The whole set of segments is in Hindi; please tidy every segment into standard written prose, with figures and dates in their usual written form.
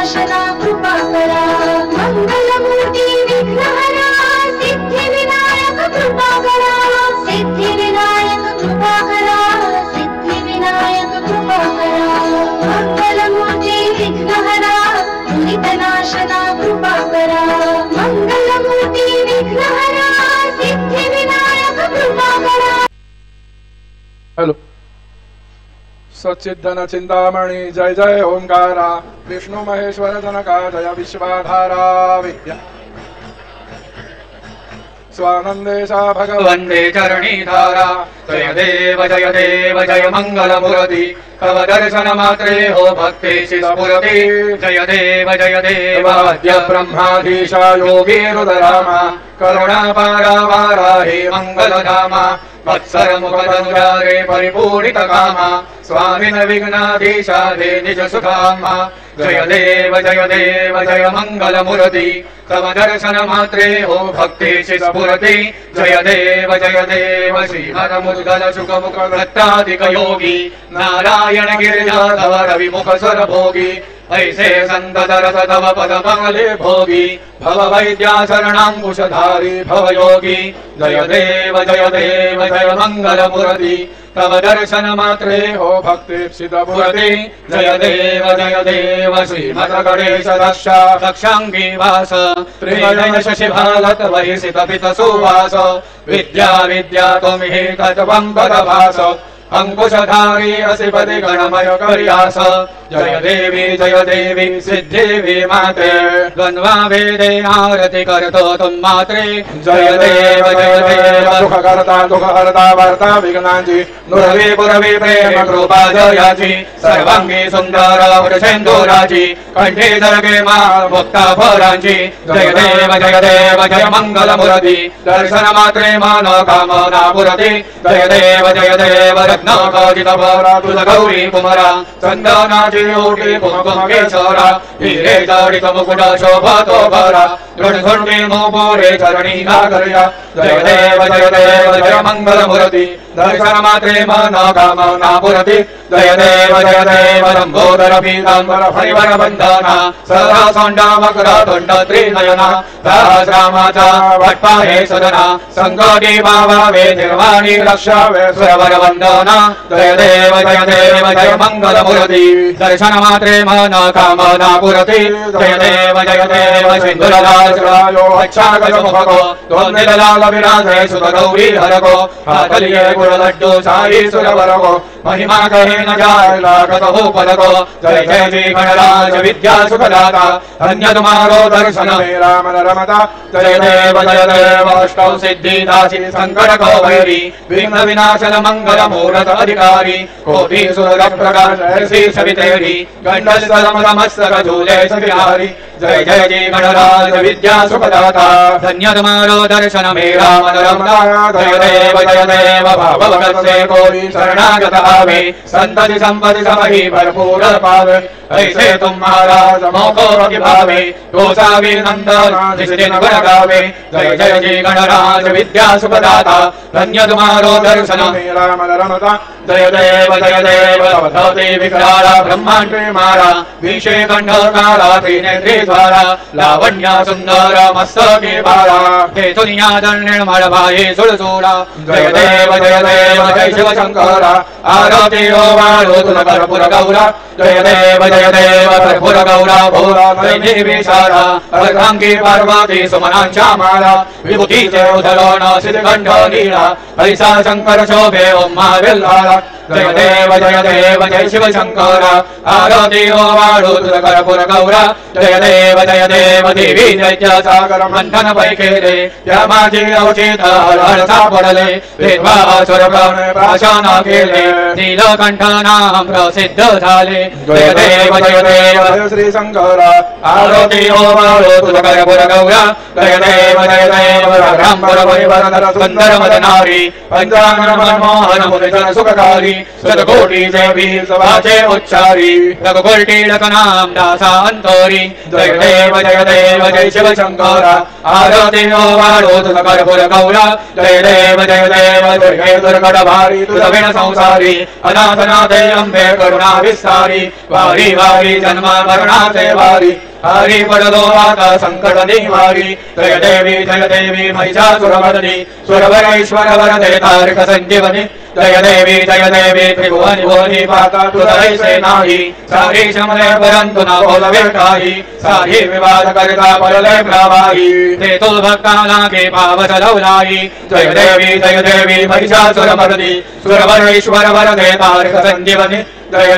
विघ्ननाशना कृपाकरा मंगलमूर्ती विघ्नहरा सिद्धिविनायक कृपाकरा सिद्धिविनायक कृपाकरा सिद्धिविनायक कृपाकरा मंगलमूर्ती विघ्नहरा दुरितनाशना कृपाकरा मंगलमूर्ती विघ्नहरा सिद्धिविनायक कृपाकरा। हेलो सच्चिदन चिंतामणि जय जय ओंकारा विष्णु महेश्वर जनका जय विश्वाधारा विद्या स्वानंदेशा भगवंदे चरणी धारा जय देव जय मंगल मूर्ति तव दर्शन मात्रे हो भक्ति स्फुरति जय देव अद्य ब्रह्माधीशा योगी रुद्रामा करुणा पारावाराहि मंगलधामा वत्सर मुखदनुरागे परिपूरित कामा स्वामिन विघ्नाधीशाधे निज सुखामा जय देव जय मंगल मूर्ति तव दर्शन मात्रे हो भक्ति स्फुरति जय देव श्रीहर मुद्गल सुख मुख दत्ताधिक योगी नारायण गिरिजाधव रवि मुख सुर भोगी ऐसे संत दरस तव पद कमले भोगी भव वैद्या शरणांकुशधारी भव योगी जय देव जय मंगल मूर्ति तव दर्शन मात्रे हो भक्ति स्फुरति जय देव श्रीमद गणेश दक्षांगी वास त्रिनयन शशिभालत वहिषित पित सुवास विद्या त्वमिहि तत्त्वं पदभास अंकुशधारी असिपति गणमय करियास जय देवी सिद्धिदेवी माते द्वंद्वा वेदे आरति करतो तुम मात्रे जय देव दुख हरता वार्ता विघ्नांची नुरवी पुरवी प्रेम कृपा जयाची सर्वांगी सुंदर वृषेंदुराची कंठी जरगे मा मुक्ता फरांची जय देव जय मंगल मूर्ति दर्शन मात्रे मान कामना पुरती जय देव रत्नाकाजित भरा तुल गौरी कुमरा चंदनाची ओटी कुमकुम केशरा हिरे जडित मुकुट शोभतो भरा दृढघुंडी मोपोरे चरणी नागर्या जय देव जय मंगल मूर्ति दर्शन मात्रे मनो कामना पुरति जय देव लंबोदर पीतांबर हरिवर बंधना सदा सोंडा मकर दंड त्रिनयना सहस्रामाचा भट्पाहे सदना संकटी भावे निर्वाणी रक्षावे सुरवर वंदना जय देव जय मंगल मूर्ति दर्शन मात्रे मनो कामना पुरति जय देव सिंधुराजरायो अच्छागज मुखको द्वंद्वलाल विराजे सुत गौरी हरको हाथलिए लड्डू साई सुरवर को महिमा कहे न जाए लागत हो पद को जय जी गणराज विद्या सुखदाता धन्य तुम्हारो दर्शन मेरा मन रमता जय देव अष्टौ सिद्धि दासी संकट को भैरी विघ्न विनाशन मंगल मूर्त अधिकारी कोटि सुर प्रकाश ऋषि सवितेरी गंडल मस्तक झूले सविहारी जय जी गणराज विद्या सुखदाता धन्य तुम्हारो दर्शन मेरा मन रमता जय देव भगवत से कोई शरणागत आवे संतति संपत्ति समहि भरपूर पावे ऐसे तुम महाराज मोको की भावे गोसावी नंदन जिस दिन गुण गावे जय जी गणराज विद्या सुखदाता धन्य तुम्हारो दर्शन मेरा मन रमता जय देव भगवती विकराला ब्रह्मांड मारा विषे कंठकारा त्रिनेत्री द्वारा लावण्य सुंदर मस्तके बारा हे दुनिया दंड मळभाये सुरसुरा जय देव जय शिव शंकरा आरती वाळो तुला कर्पूर गौरा जय देव कर्पूर गौरा भोरा देवी सारा अर्धांगी पार्वती सुमनांच्या माळा विभूतीचे उधरण सिद्धकंठ नीळा ऐसा शंकर शोभे ओम महाविल्लाला जय देव जय शिव शंकरा आरती वाळो तुला कर्पूर गौरा जय देव देवी जय सागर मंथन पैके रे या माझे औचित हर सापडले वेदवासुर प्राशन केले नीलकंठ नाम प्रसिद्ध झाले जय देव श्री शंकरा आरती वाळो तुला कर्पूर गौरा जय देव राम परिवार सुंदर मदनारी पंचांग मनमोहन मुनिजन सुखकारी संहारी शतकोटी देवी सवाचे उच्चारी रघुकुलटीलकनाम दासा अंतरी जय देव जय शिव शंकर आरती वाणोत कर्पूर गौरा जय देव दुर्गे दुर्गट भारी तुझविण संसारी अनाथनाथे अंबे करुणा विस्तारी वारी वारी जन्म मरणाचे वारी हरि पडलो आता संकट निवारी जय देवी महिषासुरमर्दिनी सुरवरेश्वर वरदे तारक संजीवनी जय देवी त्रिभुवनि भुवनि पाता तुझैसे नाही सारी श्रमले परंतु न बोलवे काही सारी विवाद करता पडले प्रवाही ते तो भक्ताना के पाव चलवलाई जय देवी महिषासुरमर्दिनी सुरवरेश्वर वरदे तारक संजीवनी जय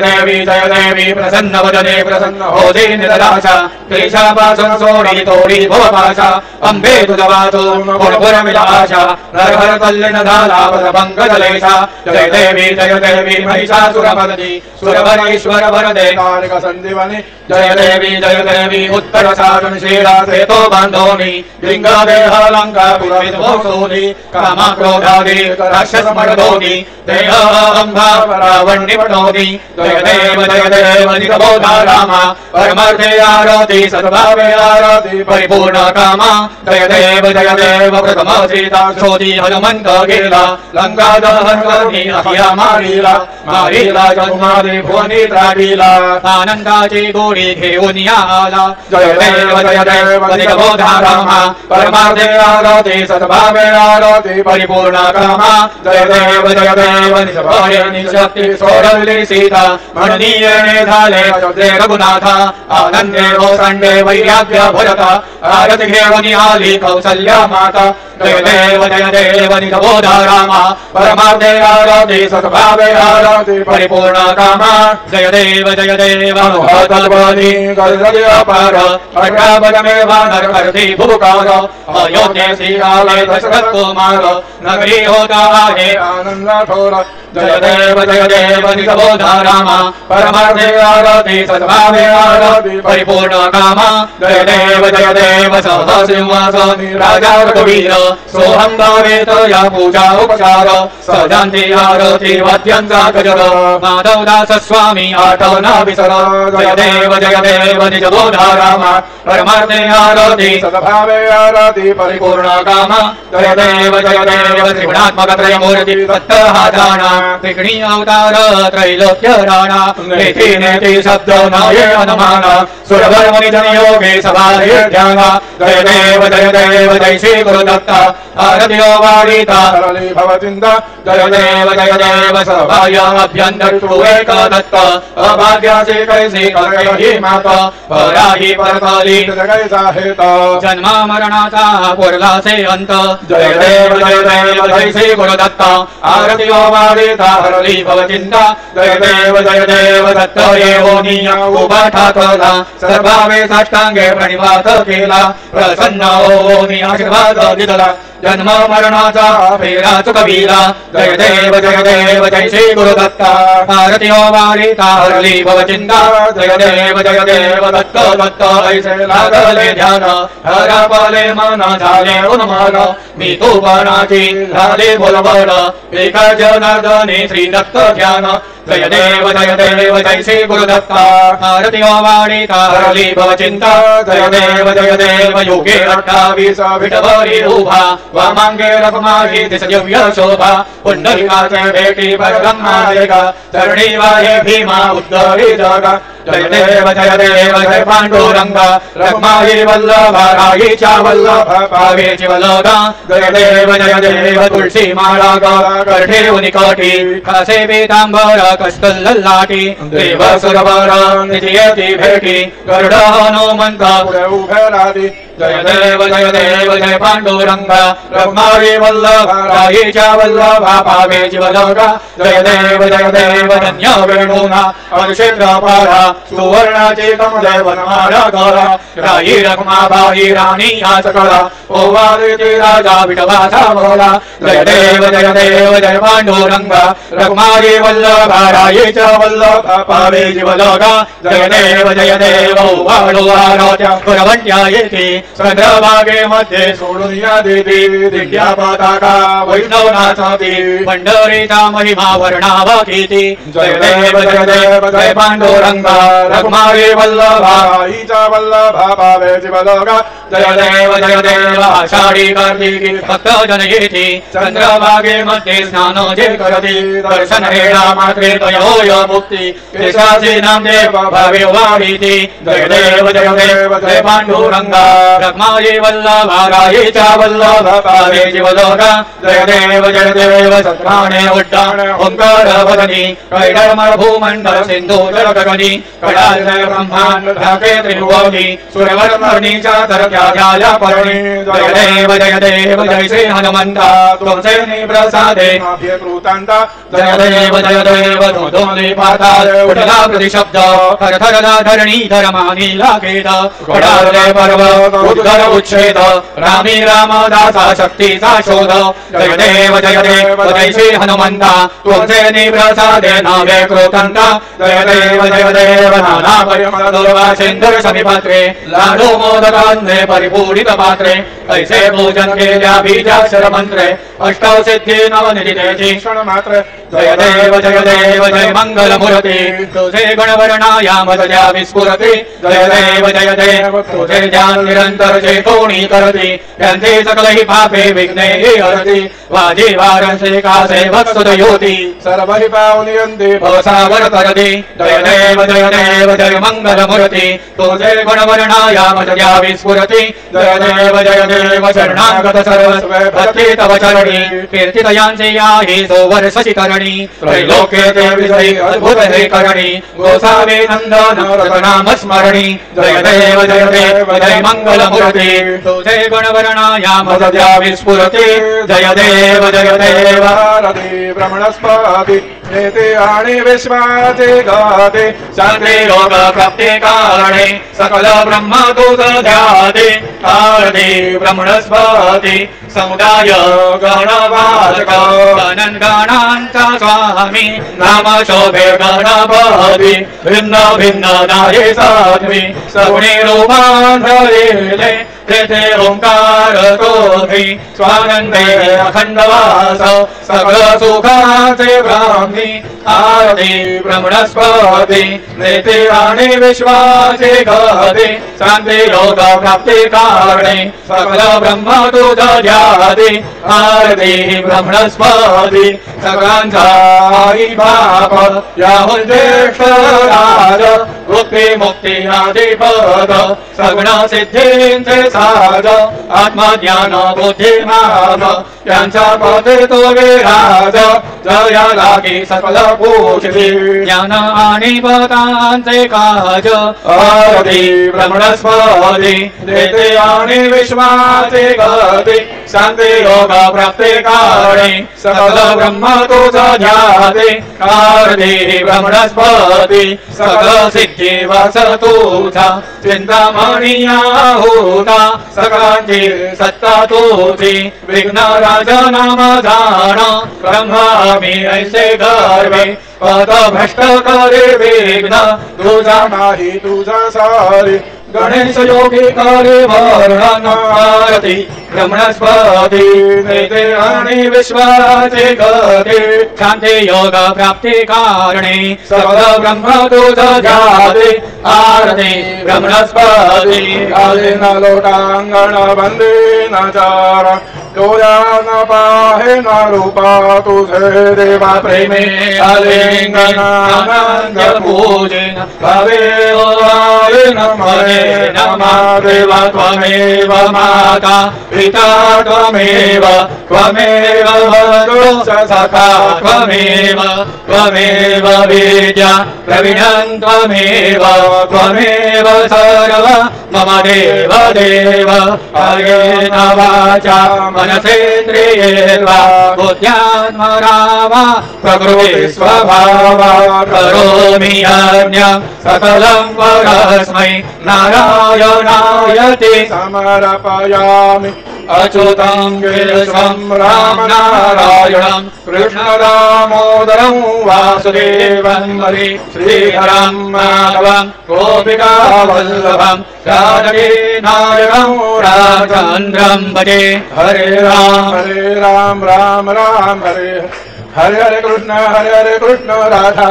देवी प्रसन्न वदने प्रसन्न हो दे निराशा क्लेशापासून सोडी तोडी भवपाशा अंबे तुझ वाचून पुरपुर विलाशा नरहर कल्याण झाला पंकजलेशा जय देवी महिषासुरमर्दिनी सुरवरेश्वर वरदे तारक संजीवनी जय देवी उत्तर साधन शीला सेतो बांधोनी लिंग देह लंका पुरविद्वोसोनी कामा क्रोधादी राक्षस मर्दोनी देह अंभा रावण निपटोनी जय देव निगबोधा रामा परमार्थे आरती सद्भावे आरती परिपूर्ण कामा जय देव प्रथम सीता शोधी हनुमंत गेला लंका दहन करणी अहिया मारीला जन्मादी भुवनी त्राटीला आनंदाची गोडी घेऊन आला जय देव निगबोधा रामा परमार्थे आरती सद्भावे आरती परिपूर्ण कामा जय देव निशक्ती सोडवली सीता म्हणून झाले अयोध्ये रघुनाथा आनंदे ओसंडे वैराग्य भरता आरती घेऊन आली कौसल्या माता जय देव निगबोधा रामा परमार्थे आरती सद्भावे आरती परिपूर्ण कामा जय देव अनुहतल्पनी गर्जय अपार अष्टावदने वानर करती भूकार अयोध्ये श्रीकाले दशरथ कुमार नगरी होता आहे आनंद थोर जय देव निगबोधा रामा परमार्थे आरती सद्भावे आरती परिपूर्ण कामा जय देव सह सिंहासनी राजा रघुवीर सोहम भावेत या पूजा उपचार सजांती आरती वाद्यांचा गजर माधवदास स्वामी आठवना विसर जय देव निगबोधा रामा परमार्थे आरती सद्भावे आरती परिपूर्ण कामा जय देव त्रिगुणात्मक त्रयमूर्ति तत्त हा जाना त्रिगुणी अवतार त्रैलोक्य राणा नेति नेति शब्द नाये अनुमान सुरवर मुनि जन योगे सभारे ध्यान जय देव जय श्री गुरु दत्ता आरती वारिता सरली भवचिंता जय देव सभाय अभ्यंतर तु एक दत्त अभाग्यासे कैसे करहि माता पराही परकाली जगै साहेत जन्म मरणाचा पुरलासे अंत जय देव जय श्री गुरु दत्ता आरती वारिता सरली भवचिंता जय देव दत्त येवोनिया उभा ठाकला सर्वावे साष्टांगे प्रणिवात केला प्रसन्न होऊन आशीर्वाद दिला जन्म मरणाचा फेरा चुकविला जय देव जय श्री गुरु दत्ता आरती वारिता हरली भवचिंता जय देव दत्त ऐसे लागले ध्यान हरपले मन झाले उन्मान मी तू बाणाची झाले बोलबळ एका जनार्दने श्री दत्त ध्यान जय देव जय श्री गुरु दत्ता आरती वारिता हरली भवचिंता जय देव योगे 28 विठवरी उभा वामांगे रखमाही दिसदिव्य शोभा पुंडलिकाचे भेटी परब्रह्मादेगा चरणी वाहे भीमा उद्धरी जगा जय देव जय पांडुरंगा रखमाही वल्लभा राईच्या वल्लभ पावेची वल्लभा जय देव तुळशी माळा कठे उनिकटी खासे पीतांबर कस्तल लाटी देव सुरवर निजयती भेटी गरुड हनुमंत पुढे उभे राधी जय देव जय पांडुरंगा रखमाही वल्लभा राईच्या वल्लभा पावेची वल्लभा जय देव धन्य वेणूना अनुक्षेत्र पारा सुवर्णाचे कमले वनमाला करा राई रखमाबाई राणी या सकळा ओवाळीचे राजा विठवाचा मोला जय देव जय पांडुरंगा रखमाही वल्लभा राईच्या वल्लभा पावेची वल्लभा जय देव ओवाळू आराध्या पुरवंट्या येते चंद्रभागे मध्ये सोडून या देवी दिव्या पताका वैष्णवनाथाती पंढरीचा महिमा वर्णावकीती जय देव जय पांडुरंगा रघुमारी वल्लभा ईचा वल्लभा पावे जीवलोका जय देव आषाढी कार्तिकी भक्त जनयेती चंद्रभागे मध्ये स्नान जे करती दर्शन हेळा मात्रे तयोय मुक्ती केशाची नामदेव भावे वाढीती जय देव जय पांडुरंगा रखमाई वल्लभा रायेच्या वल्लभा पावे जीवलोका जय देव सत्राणे उड्डाण ओंकार वदनी कैडमर भूमंडल सिंधू जल गगनी कडाल जय ब्रह्मांड ढाके त्रिभुवनी सूर्यवर्मणीच्या तरक्या परणी जय देव जय श्री हनुमंता तुमचे निप्रसादे कृतांता जय देव दोन्ही पाताल उठला प्रतिशब्द थर धरणी धर्मानी लागेत कडाले पर्वत उद्गर उच्छेद रामी रामदासा शक्तीचा शोध जय देव जय श्री हनुमंता तुमचे निप्रसादे नावे कृतांता जय देव नाना परिमळ दुर्वा सिंधुर समीपात्रे लाडू मोदकांचे परिपूरित पात्रे ऐसे पूजन केल्या बीजाक्षर मंत्रे अष्टौ सिद्धी नवनिधितेची क्षण मात्र जय देव जय मंगल मूर्ती तुझे गणवर्णाया मदल्या विस्फुरती जय देव तुझे ध्यान निरंतर जे कोणी करती त्यांचे सकलही पापे विघ्ने हरती वाजी वारंसे कासे भक्सुदयोती सर्वहि पावनियन्ते भवसागर तरती जय देव जय मंगल मूर्ती तुझे गणवर्णाया मदल्या विस्फुरती जय देव शरणागत सर्वस्व भक्ती तव चरणी कीर्तितयांचे याही सोवर शशिकरणी त्रैलोक्ये ते विजयी अद्भुत हे करणी गोसावे नंदन रतनाम स्मरणी जय देव जय मंगल मूर्ती तुझे गणवर्णाया मदल्या विस्फुरती जय देव भारती भ्रमणस्पती नेते आणि विश्वाचे गाते शांती योग प्राप्ती कारणे सकल ब्रह्म तुझ ध्याते आरती ब्रह्मणस्पती समुदाय गणवाचक गणन गणांचा स्वामी नाम शोभे गणपती भिन्न भिन्न नाये साध्वी सगुणी रूपांतरिले तेथे ओंकार तोही स्वानंदे अखंडवास सगळ सुखाचे ब्राह्मी आरती ब्रह्मणस्पती नेते आणि विश्वाचे गते शांती योग प्राप्ती कारणे सकल ब्रह्म तुझ ध्याते आरती ब्रह्मणस्पती सगळ्यांचा बाप याहुन ज्येष्ठ राज मुक्ती आदिपद सगुण सिद्धींचे साज आत्मज्ञान बुद्धिमान त्यांच्या पदे तो विराज जया लागी सकल पूजती ज्ञान आणि पदांचे काज आरती ब्रह्मणस्पती देते आणि विश्वाचे गती शांती योग प्राप्ती कारणे सकल ब्रह्म तुझ ध्याते आरती ब्रह्मणस्पती सकल सिद्धी वास तुझा चिंतामणी होता सगळ्यांची सत्ता तुझी विघ्न राज नाम जाण ब्रह्मामी ऐसे गर्वे पद भ्रष्ट करे विघ्न तुझा नाही तुझा सारी गणेश योगी करे वर्णन आरती ब्रह्मणस्पती नेते आणि विश्वाचे गते शांती योग प्राप्ती कारणे सकल ब्रह्म तुझ ध्याते आरती ब्रह्मणस्पती आले न लोटांगण बंदे न चार डोळ्या न पाहे न रूपा तुझे देवा प्रेमे आलिंगनानंद पूजन भावे ओवाळे नमने नमा देवा त्वमेव माता पिता त्वमेव बन्धु सखा त्वमेव विद्या प्रवीणं त्वमेव सर्व मम देव कायेन वाचा मनसेन्द्रियेर्वा बुद्ध्यात्मना वा प्रकृति स्वभावा करोमि यज्ञं सकलं परस्मै नारायणायते समर्पयामि अच्युतं केशवं रामनारायणं कृष्णदामोदरं वासुदेवं हरे श्रीहरं माधवं गोपिकावल्लभं जानकीनायकं रामचन्द्रं भजे हरे राम राम राम हरे हरे कृष्ण राधा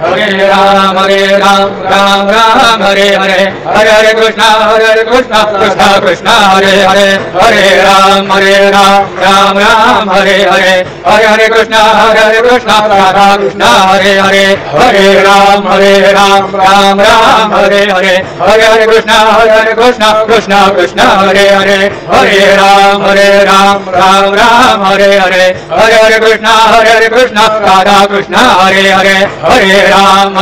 हरे राम राम राम हरे हरे हरे कृष्ण कृष्ण कृष्ण हरे हरे हरे राम राम राम हरे हरे हरे कृष्ण राधा कृष्ण हरे हरे हरे राम राम राम हरे हरे हरे कृष्ण कृष्ण कृष्ण हरे हरे हरे राम राम राम हरे हरे हरे कृष्ण राधा कृष्ण हरे हरे हरे राम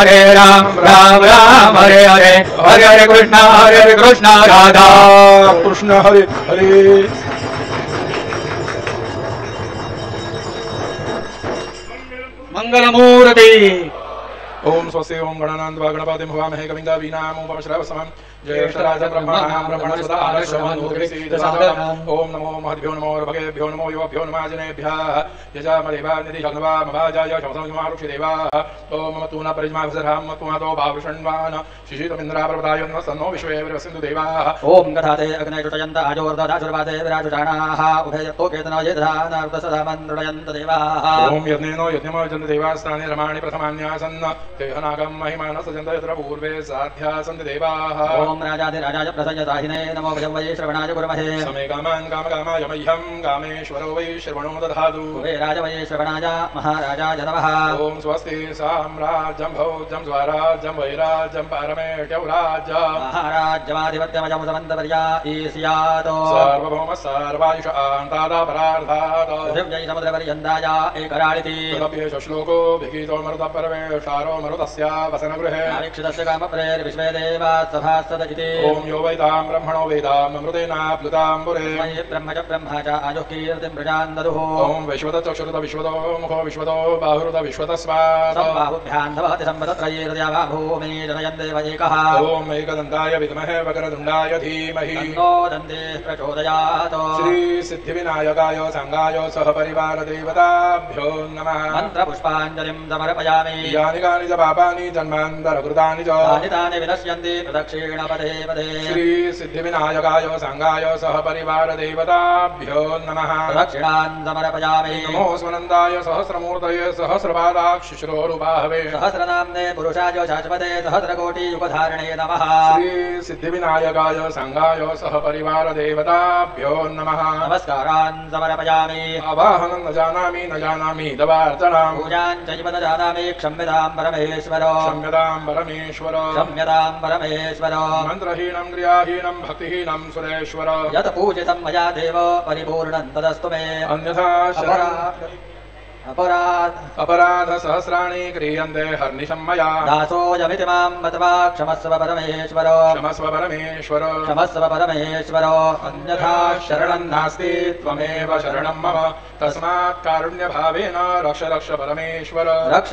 राम राम हरे हरे हरे कृष्ण राधा कृष्ण हरे हरे मंगलमूर्ति ओम स्वस्ति ओम गणानां गणपतिं भवामहे कविं कवीनामुपमश्रवसमं ज्येष्ठराज ब्रह्मणां ब्रह्मणस्पदा आर्षमन्मुखेसीदसादनम् ओम नमो महद्भ्यो नमो भगेभ्यो नमो युवभ्यो नमाजनेभ्यः यजामदेवानिधिषग्नवामभाजाय शमसंयुमारुषिदेवाः ओम ममतूना परिज्माभिसरां मत्वादो भावृषण्वान् शिशितमिन्द्राप्रपदायन्वसन्नो विश्वे विरवसिन्धु देवाः ओम गधाते अग्नेजुटयन्त आजोर्दधाचुर्वाते विराजुषाणाः उभयतो केतनवजेधानार्दसदामन्रुडयन्त देवाः ओम यज्ञेनो यज्ञमोजन्त देवास्तानि रमाणि प्रथमान्यासन् तेहनागं महिमानः सजन्त यत्र पूर्वे साध्यासन्ति देवाः ओम राजाधिराजाय प्रसयताहिने नमो भजं वै श्रवणाय गुरुमहे समे कामान् कामकामाय मह्यं कामेश्वरो वै श्रवणो दधातु वे राज वै श्रवणाय महाराजाय नमः ओम स्वस्ति साम्राज्यं भोज्यं स्वराज्यं वैराज्यं पारमेट्यौराज्यं महाराज्यमाधिपत्यमजं समन्तपर्या ईस्यातो सार्वभौम सर्वायुष आन्तादापरार्धात् पृथिव्यै समुद्रपर्यन्ताय एकराळिति तदप्येष श्लोको भिगीतो मरुतपर्वेशारो मरुतस्य वसनगृहे अवीक्षितस्य कामप्रेर्विश्वे देवा सभास्तद इति ओम यो वैतां ब्रह्मणो वेदामृतेनाप्लुताम्बुरे मयि ब्रह्म च ब्रह्मा च आयुः कीर्तिं प्रजान् ददुः ओम विश्वतचक्षुरुत विश्वतो मुखो विश्वतो बाहुरुत विश्वतस्वात् बाहुभ्यां भवति सम्पदत्रयैर्द्या वा भूमि जनयन् देव एकः ओम एकदन्ताय विद्महे वक्रतुण्डाय धीमहि तन्नो दन्तेः प्रचोदयात् श्री सिद्धिविनायकाय संगाय सहपरिवार देवताभ्यो नमः मन्त्रपुष्पाञ्जलिं समर्पयामि यानि कानि च पापानि जन्मान्तरकृतानि च तानि विनश्यन्ति प्रदक्षिण पदे पदे श्री सिद्धिविनायकाय संगाय सहपरिवार देवताभ्यो नमः प्रदक्षिणान् समर्पयामि नमो स्वनन्दाय सहस्रमूर्तये सहस्रपादाक्षिश्रोरूपाहवे सहस्रनाम्ने पुरुषाय शाश्वते सहस्रकोटियुगधारिणे नमः श्री सिद्धिविनायकाय संगाय सहपरिवार देवताभ्यो नमः नमस्कारान् समर्पयामि आवाहनं न जानामि दवार्चनां पूजां चैव न जानामि क्षम्यतां परमेश्वरो क्षम्यतां परमेश्वरो मंत्रहीनं क्रियाहीनं भक्तिहीनं सुरेश्वर यत् पूजितं मया देव परिपूर्णं तदस्तु मे अन्यथा अपराध सहस्राणि क्रियन्ते हर्निशं मया दासोऽयमिति मां बतवा क्षमस्व परमेश्वर अन्यथा शरणं नास्ति त्वमेव शरणं मम तस्मात् कारुण्यभावेन रक्ष परमेश्वर रक्ष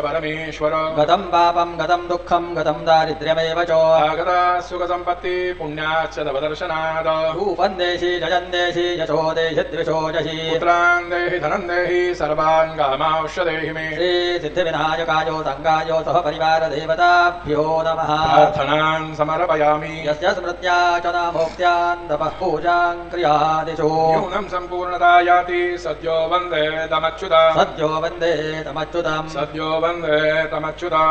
परमेश्वर गतं पापं गतं दुःखं गतं दारिद्र्यमेव च आगता सुखसम्पत्ति पुण्याच्च तव दर्शनात् रूपं देहि जयं देहि यशो देहि द्विषो जहि पुत्रान् देहि धनं देहि सर्वान् कामांश्च देहि मे श्री सिद्धिविनायकाय संगाय सहपरिवार देवताभ्यो नमः प्रार्थनान् समर्पयामि यस्य स्मृत्याचना भोक्त्यान् तपः पूजां क्रियादिषु न्यूनं सम्पूर्णता याति सद्यो वन्दे तमच्युतम्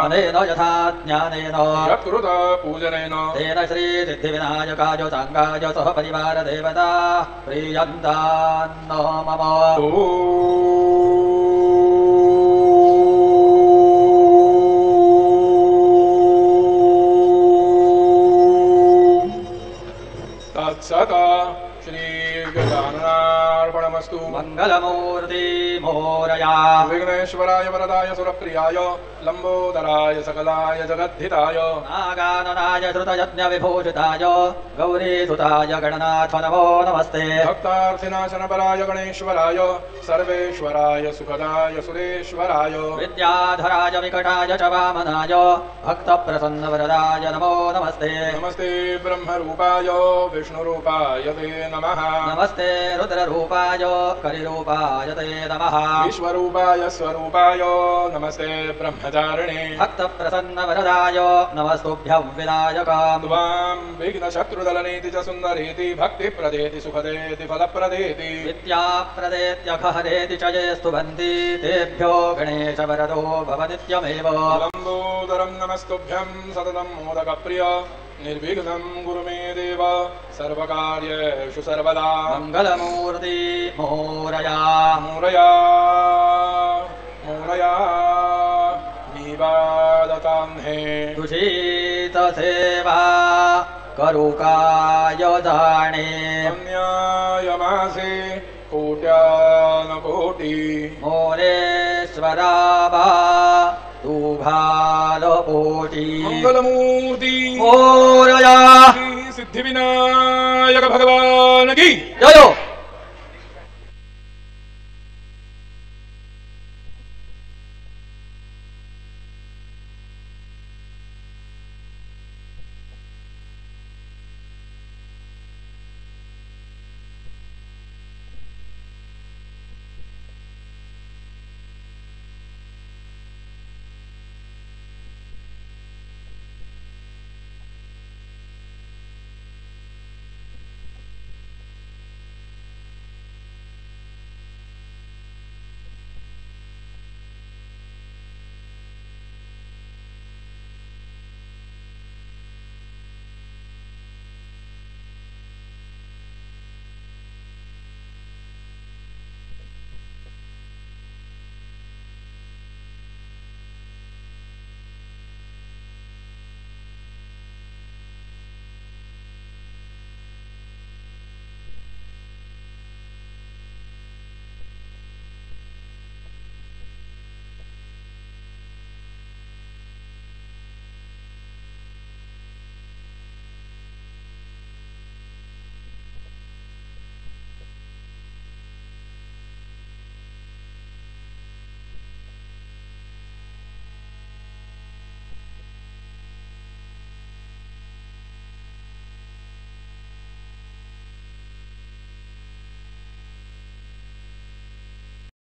अनेन यथा ज्ञानेन यत्कृत पूजनेन तेन श्री सिद्धिविनायकाय संगाय सहपरिवार देवता प्रीयन्तान् मम तत्सत् श्री गजाननार्पणमस्तु। नमस्तु मङ्गलमूर्ति मोरया विघ्नेश्वराय वरदाय सुरप्रियाय लम्बोदराय सकलाय जगद्धिताय नागाननाय श्रुतयज्ञविभूषिताय गौरीसुताय गणनाथ नमो नमस्ते भक्तार्थिनाशनपराय गणेश्वराय सर्वेश्वराय सुखदाय सुरेश्वराय विद्याधराय विकटाय च वामनाय भक्तप्रसन्नवरदाय नमो नमस्ते नमस्ते ब्रह्मरूपाय विष्णुरूपाय ते नमः नमस्ते रुद्ररूपाय कलिरूपाय ते नमः विश्वरूपाय स्वरूपाय नमस्ते ब्रह्मचारिणे भक्तप्रसन्नवरदाय नमस्तुभ्यं विनायकाम् त्वां विघ्नशत्रुदलनेति च सुन्दरेति भक्तिप्रदेति सुखदेति फलप्रदेति विद्याप्रदेत्यखहरेति च ये स्तुवन्ति तेभ्यो गणेशवरदो भव नित्यमेव लम्बोदरं नमस्तुभ्यं सततं मोदकप्रिय निर्विघ्नं गुरु मे देव सर्वकार्येषु सर्वदा मङ्गलमूर्ति मोरया मोरया मोरया निवादतान्हे दुषितसेवा करुकाय दाणे अन्यायमासे कोट्यानकोटि मोरेश्वरावा तुघालपोटी मंगलमूर्ति मोरया सिद्धिविनायक भगवान की जयो